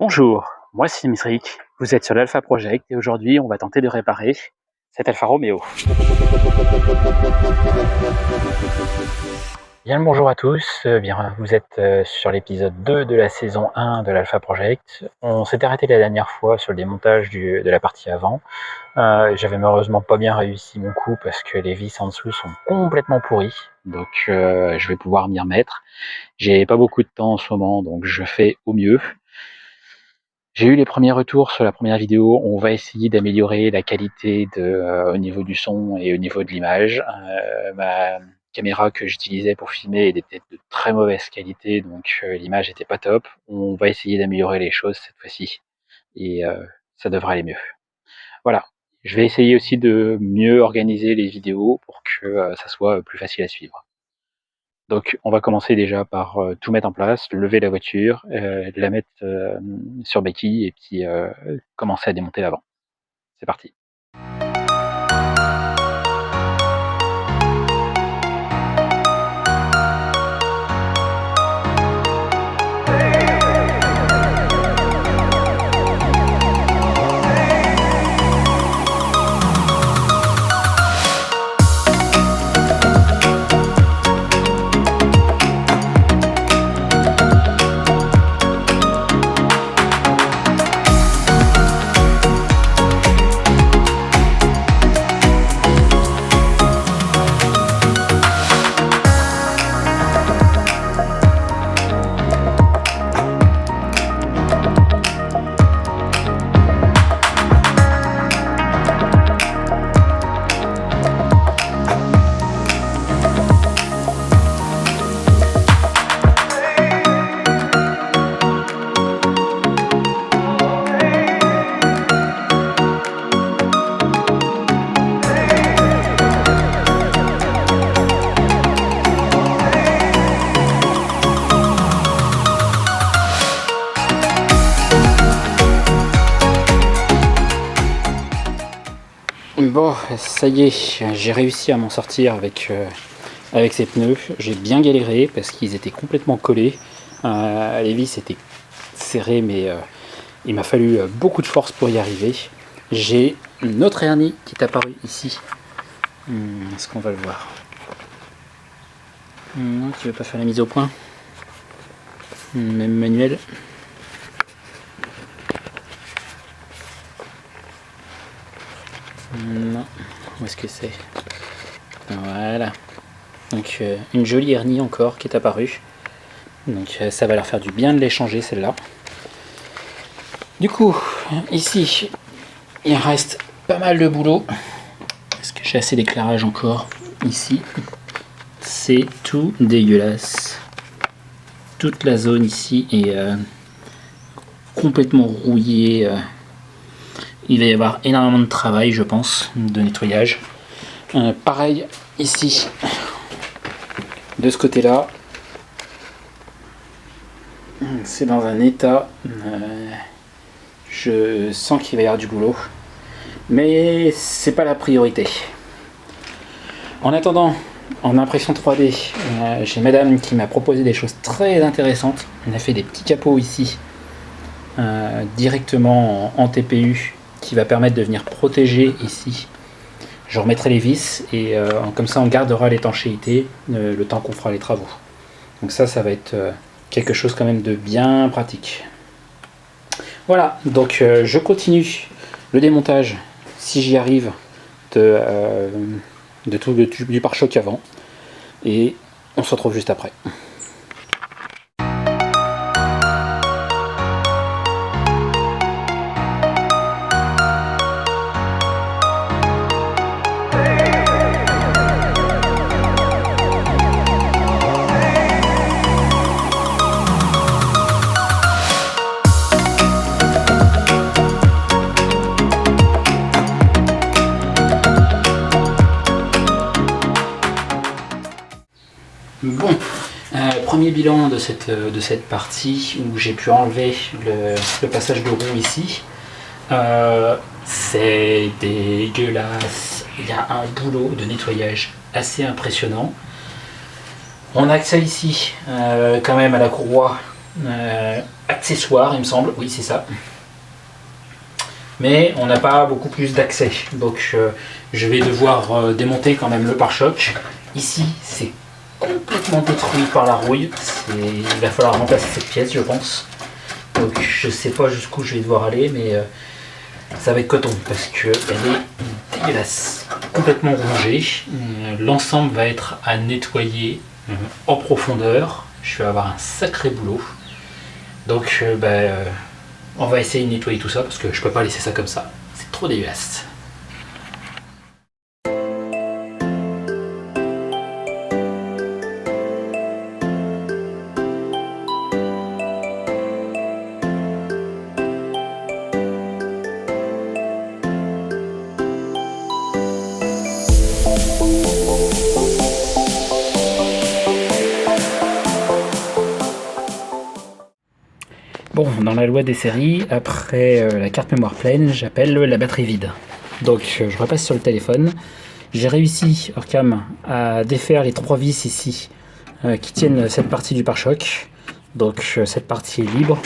Bonjour, moi c'est Misrik, vous êtes sur l'Alpha Project et aujourd'hui on va tenter de réparer cet Alfa Romeo. Bien le bonjour à tous, bien vous êtes sur l'épisode 2 de la saison 1 de l'Alpha Project. On s'était arrêté la dernière fois sur le démontage de la partie avant. J'avais malheureusement pas bien réussi mon coup parce que les vis en dessous sont complètement pourries, donc je vais pouvoir m'y remettre. J'ai pas beaucoup de temps en ce moment donc je fais au mieux. J'ai eu les premiers retours sur la première vidéo, on va essayer d'améliorer la qualité au niveau du son et au niveau de l'image. Ma caméra que j'utilisais pour filmer était de très mauvaise qualité, donc l'image était pas top. On va essayer d'améliorer les choses cette fois-ci et ça devrait aller mieux. Voilà, je vais essayer aussi de mieux organiser les vidéos pour que ça soit plus facile à suivre. Donc on va commencer déjà par tout mettre en place, lever la voiture, la mettre sur béquille et puis commencer à démonter l'avant. C'est parti. Bon, ça y est, j'ai réussi à m'en sortir avec ces pneus. J'ai bien galéré parce qu'ils étaient complètement collés. Les vis étaient serrées, mais il m'a fallu beaucoup de force pour y arriver. J'ai une autre hernie qui est apparue ici. Est-ce qu'on va le voir? Non, tu veux pas faire la mise au point? Même manuel. Non, où est-ce que c'est? Voilà. Donc une jolie hernie encore qui est apparue. Donc ça va leur faire du bien de les changer celle-là. Du coup, ici, il reste pas mal de boulot. Est-ce que j'ai assez d'éclairage encore? Ici, c'est tout dégueulasse. Toute la zone ici est complètement rouillée. Il va y avoir énormément de travail, je pense, de nettoyage. Pareil ici, de ce côté-là, c'est dans un état. Je sens qu'il va y avoir du boulot, mais c'est pas la priorité. En attendant, en impression 3D, j'ai madame qui m'a proposé des choses très intéressantes. On a fait des petits capots ici, directement en TPU, qui va permettre de venir protéger ici. Je remettrai les vis et comme ça on gardera l'étanchéité le temps qu'on fera les travaux. Donc ça va être quelque chose quand même de bien pratique. Voilà, donc je continue le démontage, si j'y arrive, du pare-choc avant. Et on se retrouve juste après. Bon, premier bilan de cette partie où j'ai pu enlever le passage de roue ici. C'est dégueulasse. Il y a un boulot de nettoyage assez impressionnant. On a accès ici quand même à la courroie accessoires, il me semble. Oui, c'est ça. Mais on n'a pas beaucoup plus d'accès. Donc je vais devoir démonter quand même le pare-choc. Ici, c'est complètement détruit par la rouille. Il va falloir remplacer cette pièce, je pense. Donc je sais pas jusqu'où je vais devoir aller, mais ça va être coton parce qu'elle est dégueulasse, complètement rongée. L'ensemble va être à nettoyer en profondeur. Je vais avoir un sacré boulot. Donc on va essayer de nettoyer tout ça parce que je peux pas laisser ça comme ça. C'est trop dégueulasse. Bon, dans la loi des séries, après la carte mémoire pleine, j'appelle la batterie vide. Donc je repasse sur le téléphone. J'ai réussi, Orcam, à défaire les 3 vis ici qui tiennent cette partie du pare-choc. Donc cette partie est libre.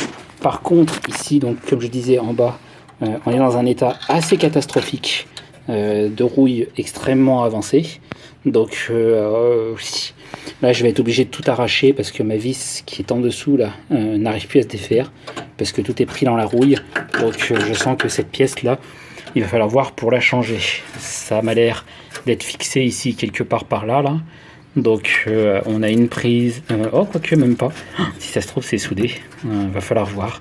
Par contre, ici, donc comme je disais en bas, on est dans un état assez catastrophique de rouille extrêmement avancée. Donc là je vais être obligé de tout arracher parce que ma vis qui est en dessous là n'arrive plus à se défaire parce que tout est pris dans la rouille. Donc je sens que cette pièce là, il va falloir voir pour la changer. Ça m'a l'air d'être fixé ici quelque part par là. Donc on a une prise, oh quoique même pas, si ça se trouve c'est soudé, va falloir voir.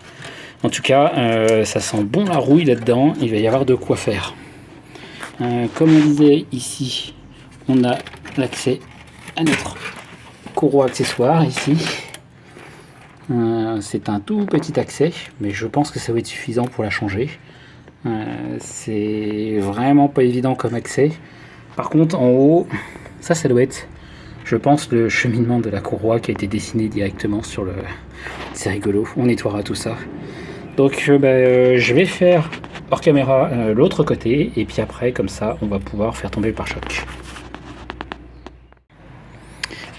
En tout cas ça sent bon la rouille là-dedans, il va y avoir de quoi faire. Comme on disait ici, on a l'accès à notre courroie accessoire ici. C'est un tout petit accès, mais je pense que ça va être suffisant pour la changer. C'est vraiment pas évident comme accès. Par contre, en haut, ça doit être, je pense, le cheminement de la courroie qui a été dessiné directement sur le... C'est rigolo, on nettoiera tout ça. Donc je vais faire hors caméra l'autre côté, et puis après, comme ça, on va pouvoir faire tomber le pare-choc.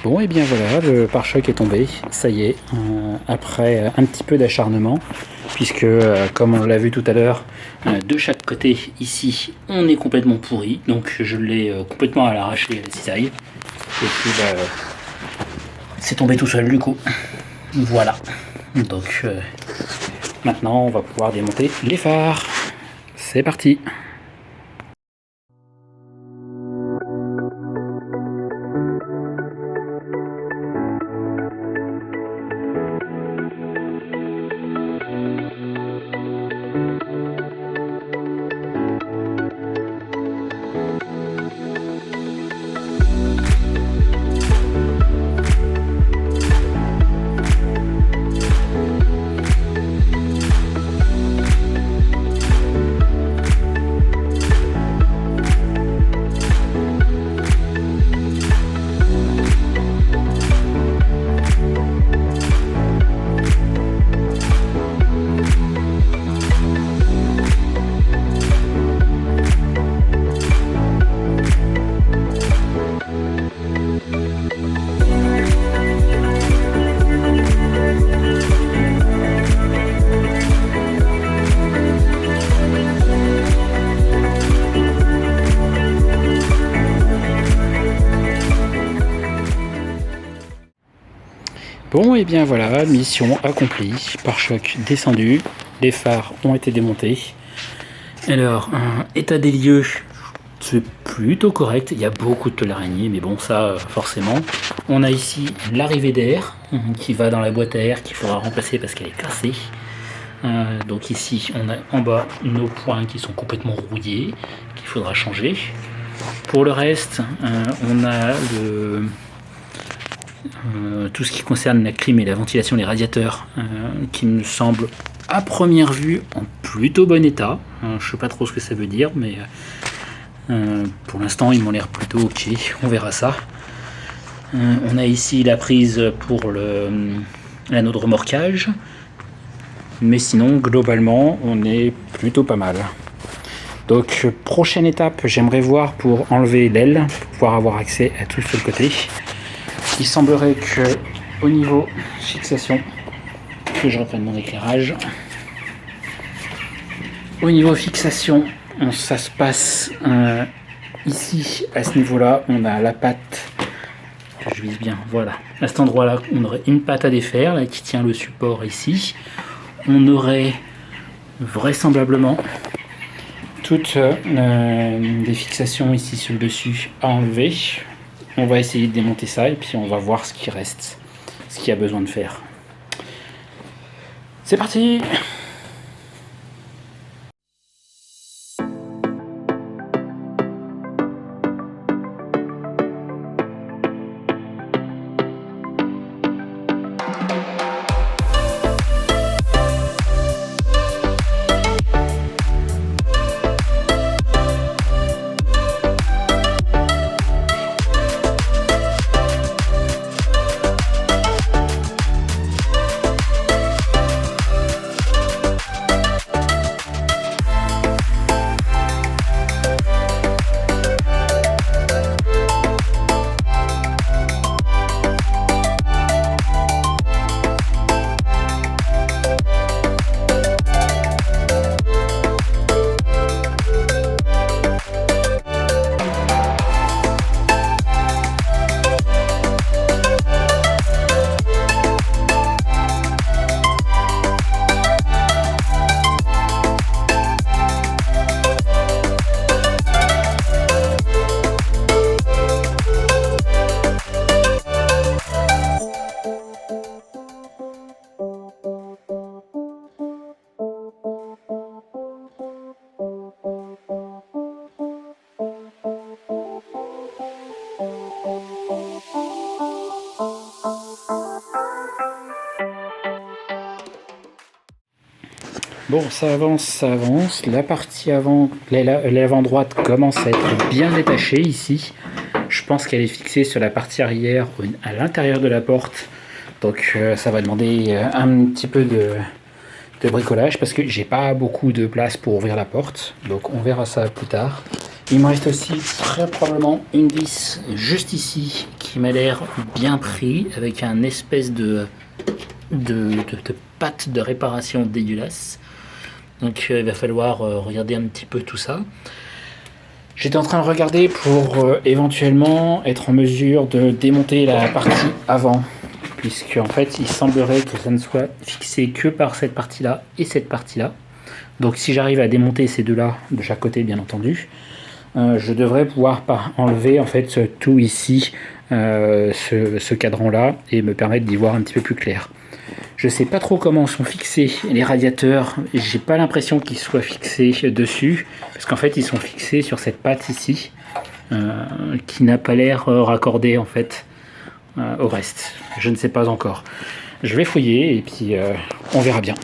Bon, et bien voilà, le pare-choc est tombé, ça y est, après un petit peu d'acharnement, puisque comme on l'a vu tout à l'heure, de chaque côté ici, on est complètement pourri, donc je l'ai complètement à l'arraché à la cisaille, et puis c'est tombé tout seul du coup. Voilà, donc maintenant on va pouvoir démonter les phares, c'est parti. Bon, et bien voilà, mission accomplie, pare-choc descendu, les phares ont été démontés. Alors, état des lieux, c'est plutôt correct, il y a beaucoup de l'araignée, mais bon, ça, forcément. On a ici l'arrivée d'air, qui va dans la boîte à air, qu'il faudra remplacer parce qu'elle est cassée. Donc ici, on a en bas nos points qui sont complètement rouillés, qu'il faudra changer. Pour le reste, on a tout ce qui concerne la clim et la ventilation, les radiateurs, qui me semblent à première vue en plutôt bon état. Je ne sais pas trop ce que ça veut dire, mais pour l'instant ils m'ont l'air plutôt ok, on verra ça. On a ici la prise pour l'anneau de remorquage, mais sinon globalement on est plutôt pas mal. Donc prochaine étape, j'aimerais voir pour enlever l'aile, pour pouvoir avoir accès à tout sur le côté. Il semblerait que au niveau fixation, que je reprenne mon éclairage. Au niveau fixation, ça se passe ici, à ce niveau-là, on a la patte, je vise bien, voilà. À cet endroit-là, on aurait une patte à défaire, là, qui tient le support ici. On aurait vraisemblablement toutes des fixations ici sur le dessus à enlever. On va essayer de démonter ça et puis on va voir ce qui reste, ce qu'il y a besoin de faire. C'est parti! Bon, ça avance. La partie avant, l'avant-droite commence à être bien détachée ici. Je pense qu'elle est fixée sur la partie arrière, à l'intérieur de la porte. Donc ça va demander un petit peu de bricolage parce que j'ai pas beaucoup de place pour ouvrir la porte. Donc on verra ça plus tard. Il me reste aussi très probablement une vis juste ici qui m'a l'air bien pris avec un espèce de patte de réparation dégueulasse. Donc il va falloir regarder un petit peu tout ça. J'étais en train de regarder pour éventuellement être en mesure de démonter la partie avant, puisque en fait il semblerait que ça ne soit fixé que par cette partie-là et cette partie-là. Donc si j'arrive à démonter ces deux-là de chaque côté, bien entendu, je devrais pouvoir enlever en fait tout ici, ce cadran-là, et me permettre d'y voir un petit peu plus clair. Je sais pas trop comment sont fixés les radiateurs, j'ai pas l'impression qu'ils soient fixés dessus, parce qu'en fait ils sont fixés sur cette patte ici, qui n'a pas l'air raccordée en fait au reste. Je ne sais pas encore. Je vais fouiller et puis on verra bien.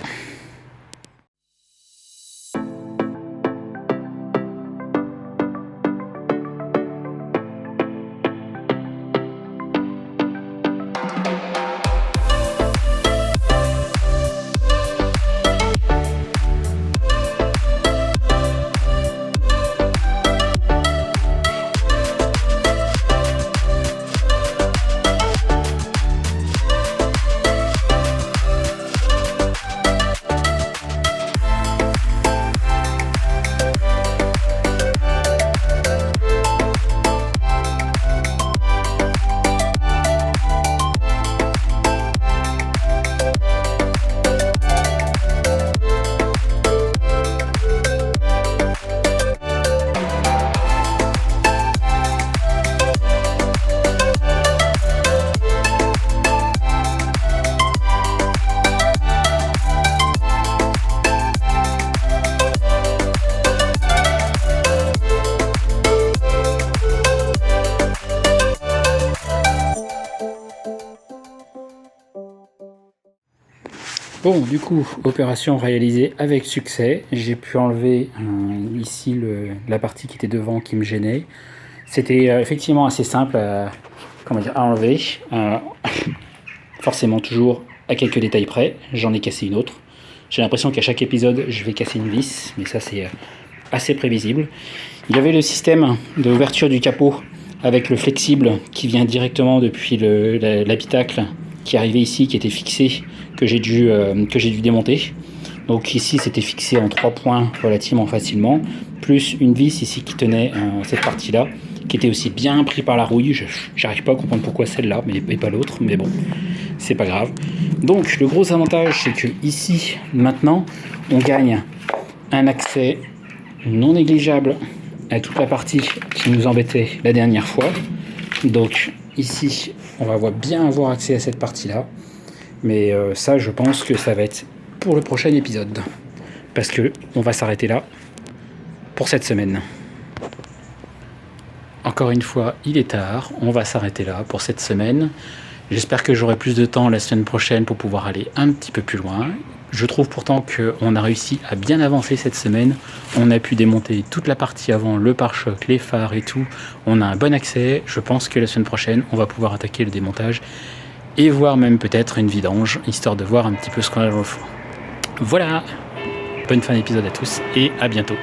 Bon, du coup, opération réalisée avec succès. J'ai pu enlever ici la partie qui était devant qui me gênait. C'était effectivement assez simple à enlever. Forcément toujours à quelques détails près. J'en ai cassé une autre. J'ai l'impression qu'à chaque épisode, je vais casser une vis, mais ça c'est assez prévisible. Il y avait le système d'ouverture du capot avec le flexible qui vient directement depuis l'habitacle qui arrivait ici, qui était fixé que j'ai dû démonter. Donc ici c'était fixé en 3 points relativement facilement, plus une vis ici qui tenait cette partie-là, qui était aussi bien pris par la rouille. J'arrive pas à comprendre pourquoi celle-là, mais pas l'autre, mais bon, c'est pas grave. Donc le gros avantage, c'est que ici, maintenant, on gagne un accès non négligeable à toute la partie qui nous embêtait la dernière fois. Donc ici, on va bien avoir accès à cette partie-là. Mais ça, je pense que ça va être pour le prochain épisode. Parce que on va s'arrêter là pour cette semaine. Encore une fois, il est tard. On va s'arrêter là pour cette semaine. J'espère que j'aurai plus de temps la semaine prochaine pour pouvoir aller un petit peu plus loin. Je trouve pourtant qu'on a réussi à bien avancer cette semaine. On a pu démonter toute la partie avant, le pare-choc, les phares et tout. On a un bon accès. Je pense que la semaine prochaine, on va pouvoir attaquer le démontage et voir même peut-être une vidange, histoire de voir un petit peu ce qu'on a dans le fond. Voilà, bonne fin d'épisode à tous et à bientôt.